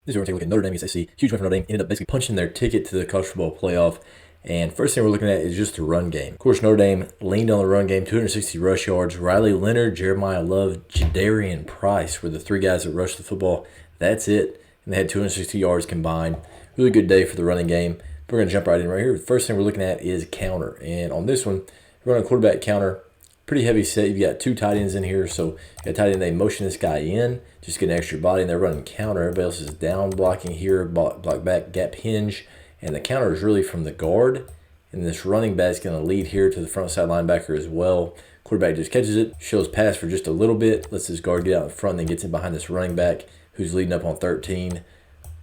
This is where we're going to take a look at Notre Dame USC. Huge win for Notre Dame. Ended up basically punching their ticket to the college football playoff. And first thing we're looking at is just the run game. Of course, Notre Dame leaned on the run game, 260 rush yards. Riley Leonard, Jeremiah Love, Jadarian Price were the three guys that rushed the football. That's it. And they had 260 yards combined. Really good day for the running game. We're going to jump right in right here. The first thing we're looking at is counter. And on this one, we're running a quarterback counter. Pretty heavy set. You've got two tight ends in here. So you got tight end, they motion this guy in, just get an extra body, and they're running counter. Everybody else is down blocking here, block back, gap hinge. And the counter is really from the guard. And this running back is going to lead here to the front side linebacker as well. Quarterback just catches it, shows pass for just a little bit, lets his guard get out in front, then gets in behind this running back who's leading up on 13.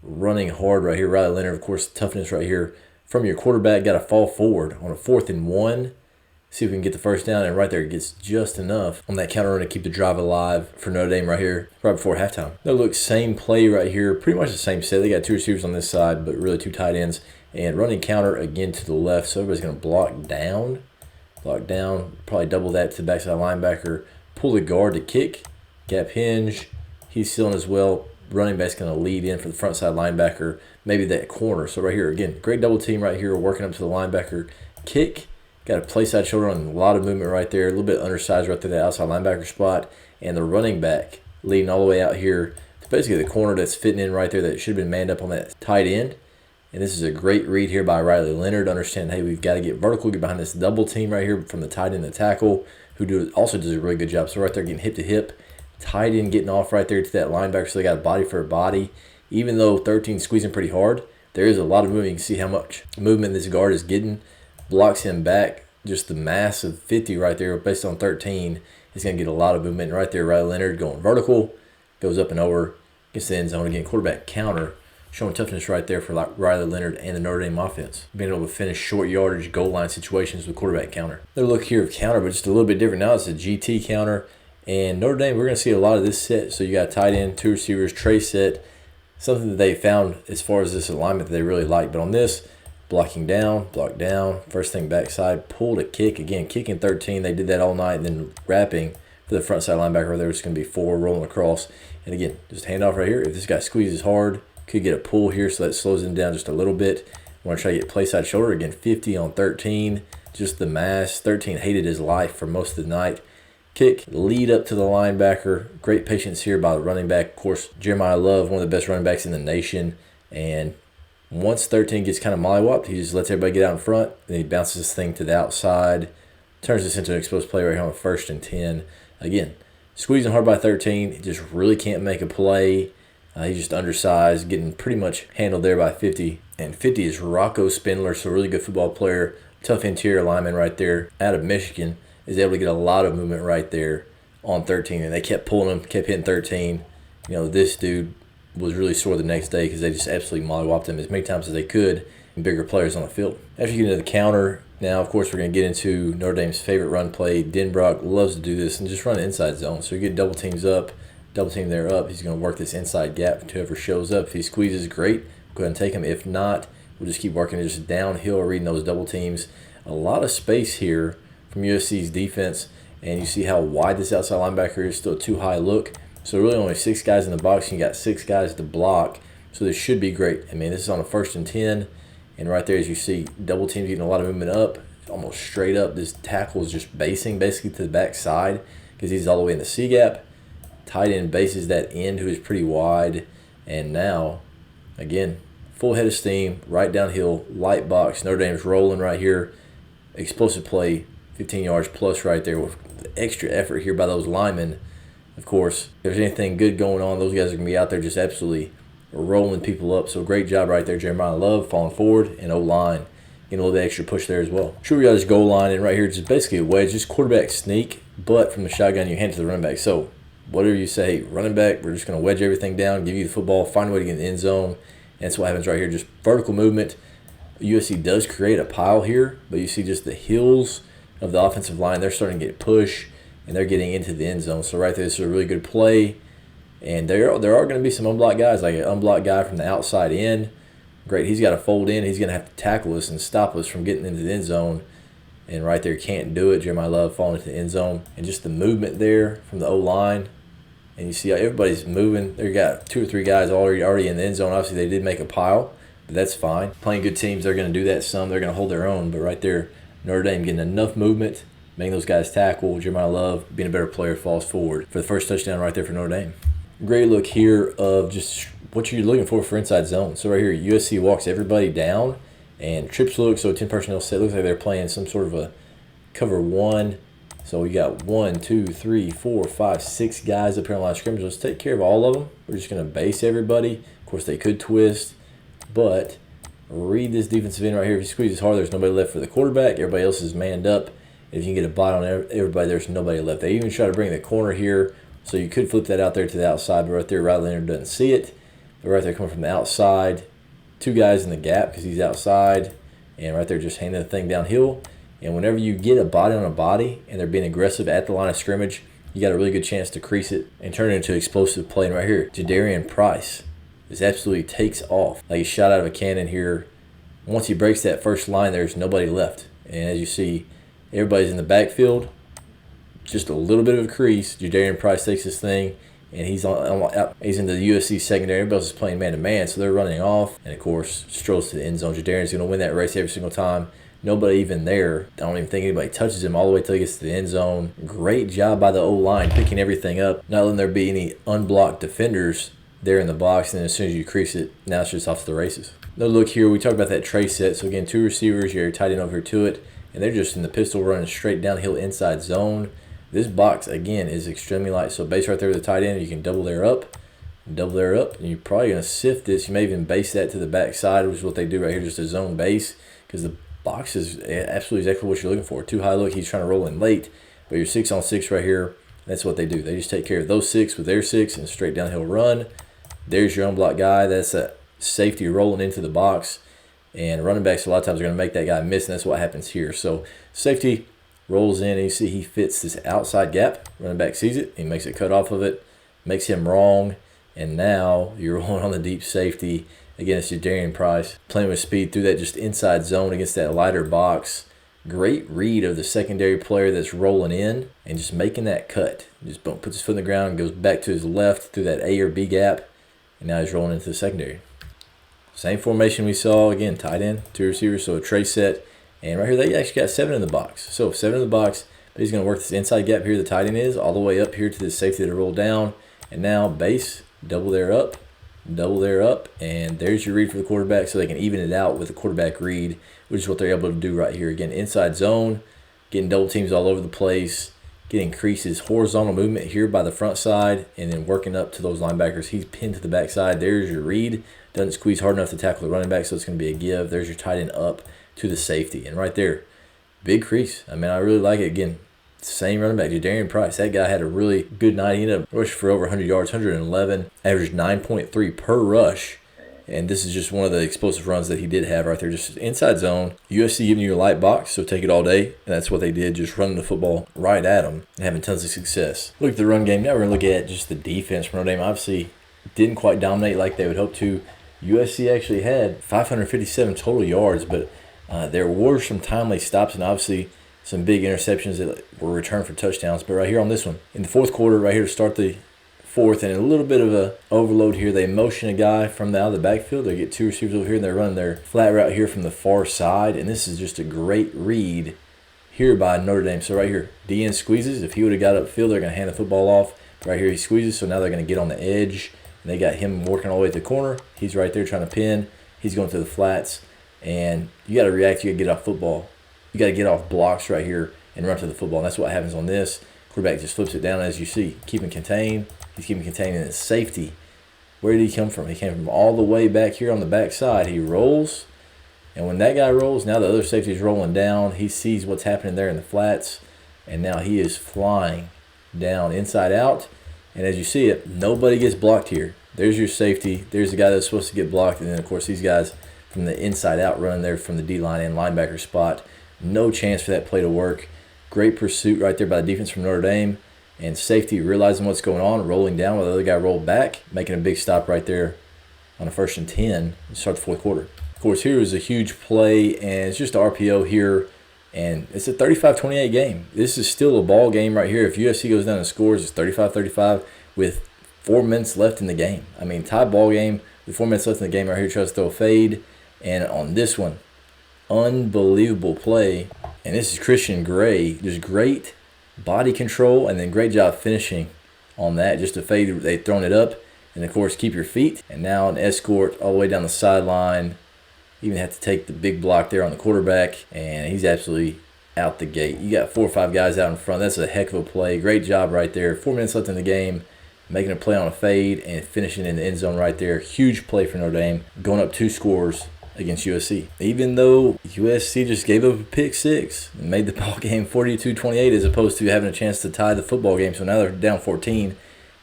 Running hard right here. Riley Leonard, of course, toughness right here from your quarterback. Got to fall forward on a 4th and 1. See if we can get the first down, and right there it gets just enough on that counter run to keep the drive alive for Notre Dame right here, right before halftime. Now look, same play right here, pretty much the same set. They got two receivers on this side, but really two tight ends. And running counter again to the left, so everybody's going to block down, probably double that to the backside linebacker, pull the guard to kick, gap hinge, he's stealing as well. Running back's going to lead in for the front side linebacker, maybe that corner. So right here, again, great double team right here, working up to the linebacker, kick, got a play side shoulder on, a lot of movement right there, a little bit undersized right there, that outside linebacker spot, and the running back leading all the way out here to basically the corner that's fitting in right there that should have been manned up on that tight end. And this is a great read here by Riley Leonard. Understand, hey, we've got to get vertical, get behind this double team right here from the tight end and the tackle, who also does a really good job. So right there, getting hip to hip, tight end getting off right there to that linebacker, so they got a body for a body. Even though 13 squeezing pretty hard, there is a lot of movement. You can see how much movement this guard is getting. Blocks him back. Just the mass of 50 right there based on 13 is going to get a lot of movement right there. Riley Leonard going vertical, goes up and over, gets the end zone again. Quarterback counter, showing toughness right there for Riley Leonard and the Notre Dame offense. Being able to finish short yardage, goal line situations with quarterback counter. Another look here of counter, but just a little bit different now. It's a GT counter. And Notre Dame, we're going to see a lot of this set. So you got tight end, two receivers, tray set. Something that they found as far as this alignment that they really like. But on this, blocking down, block down, first thing backside, pull to kick. Again, kicking 13. They did that all night. And then wrapping for the front side linebacker. There was going to be 4 rolling across. And again, just hand off right here. If this guy squeezes hard, could get a pull here, so that slows him down just a little bit. Want to try to get play side shoulder. Again, 50 on 13. Just the mass. 13 hated his life for most of the night. Kick, lead up to the linebacker. Great patience here by the running back. Of course, Jeremiah Love, one of the best running backs in the nation. And once 13 gets kind of mollywopped, he just lets everybody get out in front. Then he bounces this thing to the outside. Turns this into an exposed play right here on 1st and 10. Again, squeezing hard by 13. He just really can't make a play. He's just undersized, getting pretty much handled there by 50. And 50 is Rocco Spindler, so a really good football player. Tough interior lineman right there out of Michigan. Is able to get a lot of movement right there on 13. And they kept pulling him, kept hitting 13. You know, this dude was really sore the next day because they just absolutely mollywopped him as many times as they could and bigger players on the field. After you get into the counter, now, of course, we're going to get into Notre Dame's favorite run play. Denbrock loves to do this and just run an inside zone. So you get double teams up, double team there up. He's going to work this inside gap to whoever shows up. If he squeezes, great. Go ahead and take him. If not, we'll just keep working just downhill, reading those double teams. A lot of space here from USC's defense, and you see how wide this outside linebacker is. Still too high look. So really only 6 guys in the box, and you got 6 guys to block. So this should be great. I mean, this is on a 1st and 10, and right there, as you see, double teams getting a lot of movement up, almost straight up. This tackle is just basing basically to the backside because he's all the way in the C gap. Tight end bases that end, who is pretty wide, and now, again, full head of steam, right downhill, light box. Notre Dame's rolling right here. Explosive play, 15 yards plus right there with extra effort here by those linemen. Of course, if there's anything good going on, those guys are going to be out there just absolutely rolling people up. So great job right there, Jeremiah Love falling forward, and O-line getting a little bit extra push there as well. Sure, we got his goal line, and right here, just basically a wedge, just quarterback sneak, but from the shotgun, you hand it to the running back. So whatever you say, running back, we're just going to wedge everything down, give you the football, find a way to get in the end zone. And that's what happens right here, just vertical movement. USC does create a pile here, but you see just the heels of the offensive line. They're starting to get push, and they're getting into the end zone. So right there, this is a really good play. And there are going to be some unblocked guys, like an unblocked guy from the outside in. Great, he's got to fold in. He's going to have to tackle us and stop us from getting into the end zone. And right there, can't do it. Jeremiah Love falling into the end zone. And just the movement there from the O-line. And you see how everybody's moving. They got 2 or 3 guys already in the end zone. Obviously, they did make a pile, but that's fine. Playing good teams, they're going to do that some. They're going to hold their own. But right there, Notre Dame getting enough movement, making those guys tackle. Jeremiah Love, being a better player, falls forward for the first touchdown right there for Notre Dame. Great look here of just what you're looking for inside zone. So right here, USC walks everybody down and trips look. So 10 personnel set. Looks like they're playing some sort of a cover 1. So we got 1, 2, 3, 4, 5, 6 guys up here on the line of scrimmage. Let's take care of all of them. We're just going to base everybody. Of course, they could twist, but read this defensive end right here. If you squeeze this hard, there's nobody left for the quarterback. Everybody else is manned up. If you can get a bite on everybody, there's nobody left. They even try to bring the corner here, so you could flip that out there to the outside, but right there, Riley Leonard doesn't see it. But right there, coming from the outside, 2 guys in the gap because he's outside, and right there just handing the thing downhill. And whenever you get a body on a body and they're being aggressive at the line of scrimmage, you got a really good chance to crease it and turn it into explosive play. And right here, Jadarian Price just absolutely takes off like a shot out of a cannon here. Once he breaks that first line, there's nobody left. And as you see, everybody's in the backfield. Just a little bit of a crease. Jadarian Price takes this thing, and he's in the USC secondary. Everybody else is playing man-to-man, so they're running off. And, of course, strolls to the end zone. Jadarian's going to win that race every single time. Nobody even there. I don't even think anybody touches him all the way till he gets to the end zone. Great job by the O-line picking everything up. Not letting there be any unblocked defenders there in the box. And then as soon as you crease it, now it's just off to the races. Another look here. We talked about that tray set. So, again, 2 receivers. You're tight end over here to it. And they're just in the pistol running straight downhill inside zone. This box, again, is extremely light. So, base right there with the tight end. You can double there up. And you're probably going to sift this. You may even base that to the backside, which is what they do right here, just a zone base. Because the box is absolutely exactly what you're looking for. 2 high look, he's trying to roll in late, but you're 6 on 6 right here. That's what they do. They just take care of those 6 with their 6 and straight downhill run. There's your unblocked guy. That's a safety rolling into the box. And running backs a lot of times are going to make that guy miss, and that's what happens here. So safety rolls in, and you see he fits this outside gap. Running back sees it. He makes it cut off of it, makes him wrong, and now you're rolling on the deep safety. Again, it's Jadarian Price playing with speed through that just inside zone against that lighter box. Great read of the secondary player that's rolling in and just making that cut. Just boom, puts his foot in the ground and goes back to his left through that A or B gap, and now he's rolling into the secondary. Same formation we saw, again, tight end, 2 receivers, so a tray set. And right here, they actually got 7 in the box. So 7 in the box, but he's going to work this inside gap here, the tight end is, all the way up here to the safety to roll down. And now base, double there up, and there's your read for the quarterback so they can even it out with the quarterback read, which is what they're able to do right here. Again, inside zone, getting double teams all over the place, getting creases, horizontal movement here by the front side, and then working up to those linebackers. He's pinned to the backside. There's your read. Doesn't squeeze hard enough to tackle the running back, so it's going to be a give. There's your tight end up to the safety. And right there, big crease. I mean, I really like it. Again, same running back, Jadarian Price. That guy had a really good night. He ended up rushing for over 100 yards, 111, averaged 9.3 per rush. And this is just one of the explosive runs that he did have right there, just inside zone. USC giving you a light box, so take it all day. And that's what they did, just running the football right at them and having tons of success. Look at the run game. Now we're going to look at just the defense from Notre Dame. Obviously, didn't quite dominate like they would hope to. USC actually had 557 total yards, but there were some timely stops and obviously some big interceptions that were returned for touchdowns. But right here on this one, in the fourth quarter, right here to start the fourth, and a little bit of a overload here, they motion a guy from out of the backfield. They get 2 receivers over here, and they're running their flat route here from the far side. And this is just a great read here by Notre Dame. So right here, DN squeezes. If he would have got upfield, they're going to hand the football off. But right here, he squeezes, so now they're going to get on the edge. And they got him working all the way to the corner. He's right there trying to pin. He's going to the flats. And you got to react. You got to get off football. You got to get off blocks right here and run to the football. And that's what happens on this. Quarterback just flips it down, as you see. Keeping contained. He's keeping contained in his safety. Where did he come from? He came from all the way back here on the backside. He rolls. And when that guy rolls, now the other safety is rolling down. He sees what's happening there in the flats. And now he is flying down inside out. And as you see it, nobody gets blocked here. There's your safety. There's the guy that's supposed to get blocked. And then, of course, these guys from the inside out run there from the D-line and linebacker spot. No chance for that play to work. Great pursuit right there by the defense from Notre Dame. And safety realizing what's going on, rolling down while the other guy rolled back, making a big stop right there on a 1st and 10 to start the fourth quarter. Of course, here is a huge play, and it's just RPO here. And it's a 35-28 game. This is still a ball game right here. If USC goes down and scores, it's 35-35. with 4 minutes left in the game. I mean, tie ball game with 4 minutes left in the game right here. Tries to throw a fade. And on this one, unbelievable play. And this is Christian Gray. Just great body control and then great job finishing on that. Just a fade. They thrown it up. And, of course, keep your feet. And now an escort all the way down the sideline. Even had to take the big block there on the quarterback. And he's absolutely out the gate. You got 4 or 5 guys out in front. That's a heck of a play. Great job right there. 4 minutes left in the game. Making a play on a fade and finishing in the end zone right there. Huge play for Notre Dame. Going up 2 scores against USC. Even though USC just gave up a pick 6 and made the ball game 42-28 as opposed to having a chance to tie the football game. So now they're down 14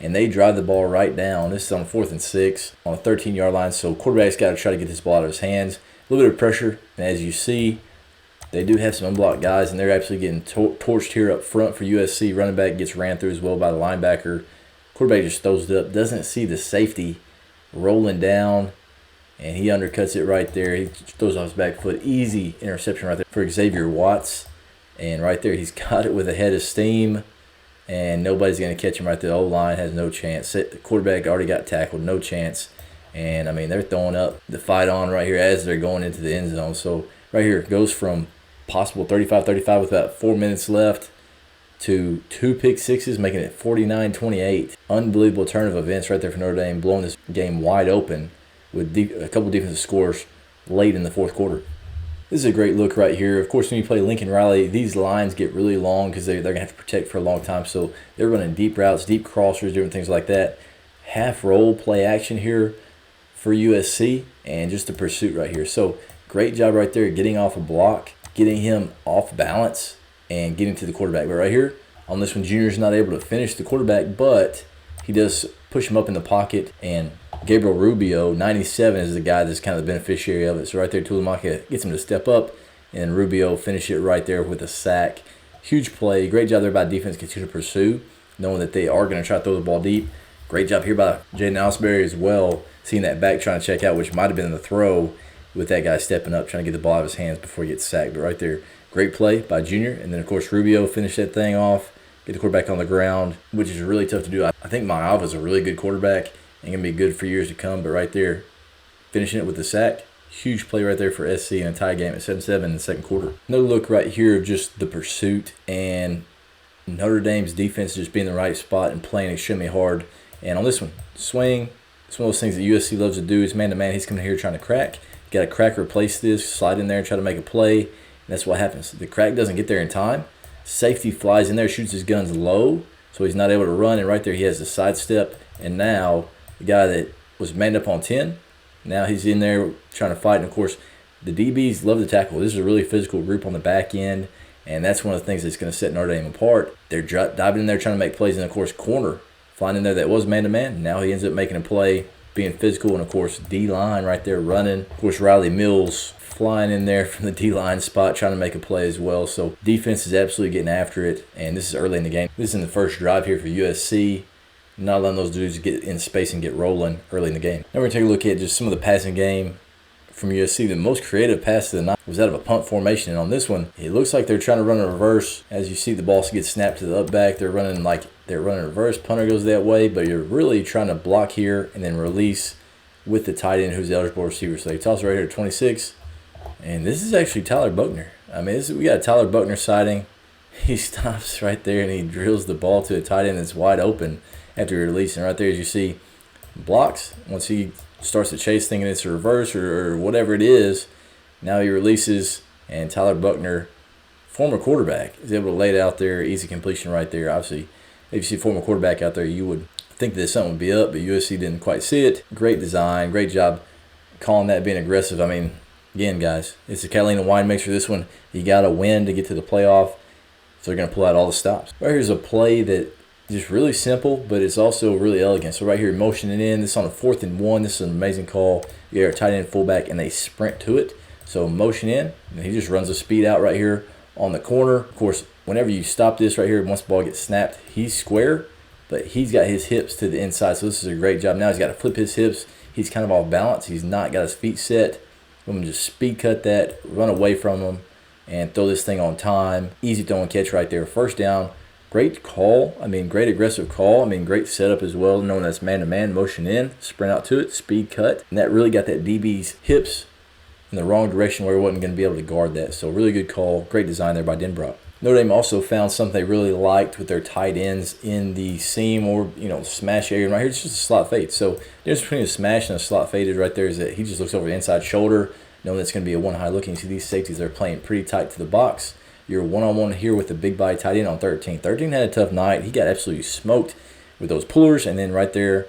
and they drive the ball right down. This is on 4th and 6 on the 13-yard line. So quarterback's got to try to get this ball out of his hands. A little bit of pressure. And as you see, they do have some unblocked guys and they're actually getting torched here up front for USC. Running back gets ran through as well by the linebacker. Quarterback just throws it up. Doesn't see the safety rolling down. And he undercuts it right there. He throws off his back foot. Easy interception right there for Xavier Watts. And right there, he's got it with a head of steam. And nobody's going to catch him right there. The O-line has no chance. The quarterback already got tackled. No chance. And, I mean, they're throwing up the fight on right here as they're going into the end zone. So, right here, it goes from possible 35-35 with about 4 minutes left to 2 pick sixes, making it 49-28. Unbelievable turn of events right there for Notre Dame, blowing this game wide open with a couple defensive scores late in the 4th quarter. This is a great look right here. Of course, when you play Lincoln Riley, these lines get really long because they're going to have to protect for a long time. So they're running deep routes, deep crossers, different things like that. Half roll play action here for USC and just a pursuit right here. So great job right there getting off a block, getting him off balance, and getting to the quarterback. But right here, on this one, Junior's not able to finish the quarterback, but he does push him up in the pocket, and Gabriel Rubio, 97, is the guy that's kind of the beneficiary of it. So right there, Tulamaka gets him to step up, and Rubio finished it right there with a sack. Huge play. Great job there by defense, continue to pursue, knowing that they are going to try to throw the ball deep. Great job here by Jaden Osbury as well, seeing that back trying to check out, which might have been the throw, with that guy stepping up, trying to get the ball out of his hands before he gets sacked. But right there, great play by Junior. And then, of course, Rubio finished that thing off, get the quarterback on the ground, which is really tough to do. I think Maiava's a really good quarterback and going to be good for years to come. But right there, finishing it with the sack. Huge play right there for SC in a tie game at 7-7 in the 2nd quarter. Another look right here of just the pursuit and Notre Dame's defense just being in the right spot and playing extremely hard. And on this one, swing. It's one of those things that USC loves to do. Is man-to-man. He's coming here trying to crack. Got to crack, replace this, slide in there and try to make a play. And that's what happens. The crack doesn't get there in time. Safety flies in there, shoots his guns low, so he's not able to run. And right there, he has the sidestep. And now the guy that was manned up on 10, now he's in there trying to fight. And, of course, the DBs love to tackle. This is a really physical group on the back end, and that's one of the things that's going to set Notre Dame apart. They're diving in there trying to make plays. And, of course, corner flying in there that was man-to-man. Now he ends up making a play, being physical, and, of course, D-line right there running. Of course, Riley Mills flying in there from the D-line spot, trying to make a play as well. So defense is absolutely getting after it, and this is early in the game. This is in the first drive here for USC. Not allowing those dudes to get in space and get rolling early in the game. Now we're going to take a look at just some of the passing game from USC. The most creative pass of the night was out of a punt formation, and on this one, it looks like they're trying to run a reverse. As you see, the ball gets snapped to the up back. They're running reverse. Punter goes that way, but you're really trying to block here and then release with the tight end who's the eligible receiver. So they toss right here at 26. And this is actually Tyler Buckner. I mean, we got a Tyler Buckner sighting. He stops right there and he drills the ball to a tight end that's wide open after he releases. And right there, as you see, blocks. Once he starts to chase, thinking it's a reverse or whatever it is, now he releases, and Tyler Buckner, former quarterback, is able to lay it out there. Easy completion right there. Obviously, if you see a former quarterback out there, you would think that something would be up, but USC didn't quite see it. Great design. Great job calling that being aggressive. I mean, again, guys, it's the Catalina wine mixer. This one, you got to win to get to the playoff. So they're going to pull out all the stops. Right here's a play that just really simple, but it's also really elegant. So right here, motioning in. This is on a 4th and 1. This is an amazing call. You got a tight end fullback, and they sprint to it. So motion in, and he just runs a speed out right here on the corner. Of course, whenever you stop this right here, once the ball gets snapped, he's square, but he's got his hips to the inside. So this is a great job. Now he's got to flip his hips. He's kind of off balance. He's not got his feet set. I'm going to just speed cut that, run away from him, and throw this thing on time. Easy throw and catch right there. First down Great call. I mean, great aggressive call. I mean, great setup as well, knowing that's man-to-man, motion in, sprint out to it, speed cut. And that really got that DB's hips in the wrong direction where he wasn't going to be able to guard that. So really good call. Great design there by Denbrock. Notre Dame also found something they really liked with their tight ends in the seam or, smash area. And right here, it's just a slot fade. So the difference between a smash and a slot fade is right there is that he just looks over the inside shoulder, knowing that's going to be a one high look. And you see these safeties, they're playing pretty tight to the box. You're one-on-one here with the big body tight end on 13. 13 had a tough night. He got absolutely smoked with those pullers. And then right there,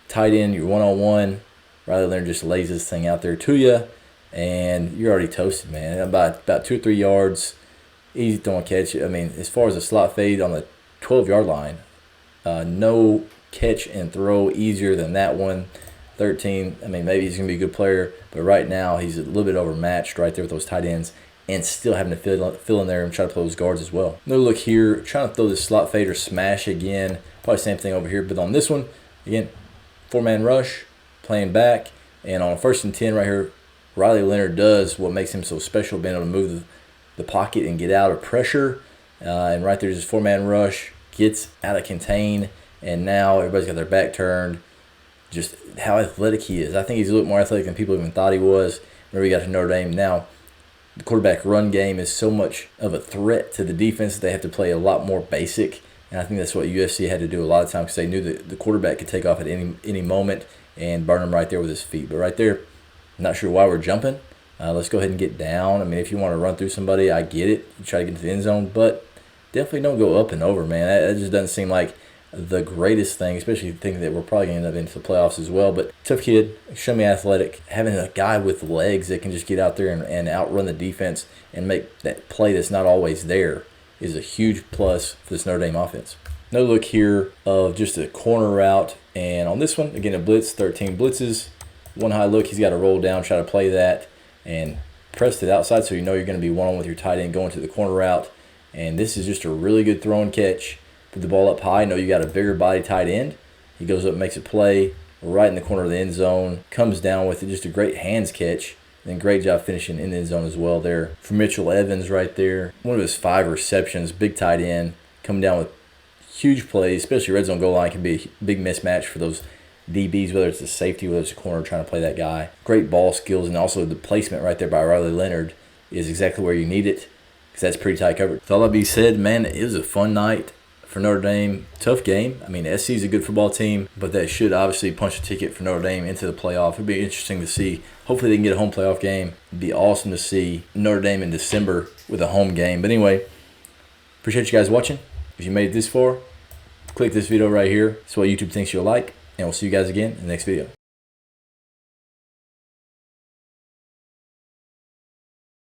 tight end, you're one-on-one. Riley Leonard just lays this thing out there to you. And you're already toasted, man. About 2 or 3 yards, easy throwing catch. I mean, as far as a slot fade on the 12-yard line, no catch and throw easier than that one. 13, I mean, maybe he's going to be a good player, but right now he's a little bit overmatched right there with those tight ends and still having to fill in there and try to play those guards as well. Another look here, trying to throw this slot fade or smash again. Probably same thing over here, but on this one, again, 4-man rush, playing back, and on 1st and 10 right here, Riley Leonard does what makes him so special, being able to move the pocket and get out of pressure. And right there, just 4-man rush, gets out of contain, and now everybody's got their back turned. Just how athletic he is. I think he's a little more athletic than people even thought he was whenever he got to Notre Dame. Now, the quarterback run game is so much of a threat to the defense that they have to play a lot more basic. And I think that's what USC had to do a lot of times because they knew that the quarterback could take off at any moment and burn him right there with his feet. But right there, not sure why we're jumping. Let's go ahead and get down. I mean, if you want to run through somebody, I get it. You try to get into the end zone, but definitely don't go up and over, man. That just doesn't seem like the greatest thing, especially thinking that we're probably going to end up into the playoffs as well. But tough kid, extremely athletic. Having a guy with legs that can just get out there and outrun the defense and make that play that's not always there is a huge plus for this Notre Dame offense. Another look here of just a corner route. And on this one, again, a blitz, 13 blitzes. One high look, he's got to roll down, try to play that, and press it outside so you know you're going to be one-on-one with your tight end going to the corner route. And this is just a really good throw and catch. Put the ball up high. Know you got a bigger body tight end. He goes up and makes a play right in the corner of the end zone. Comes down with it. Just a great hands catch. And great job finishing in the end zone as well there. For Mitchell Evans right there. One of his 5 receptions. Big tight end. Coming down with huge plays. Especially red zone goal line can be a big mismatch for those DBs, whether it's a safety, whether it's a corner trying to play that guy. Great ball skills. And also the placement right there by Riley Leonard is exactly where you need it. Because that's pretty tight coverage. With all that being said, man, it was a fun night for Notre Dame. Tough game. I mean, SC is a good football team, but that should obviously punch a ticket for Notre Dame into the playoff. It'd be interesting to see. Hopefully they can get a home playoff game. It'd be awesome to see Notre Dame in December with a home game. But anyway, appreciate you guys watching. If you made it this far, click this video right here. It's what YouTube thinks you'll like, and we'll see you guys again in the next video.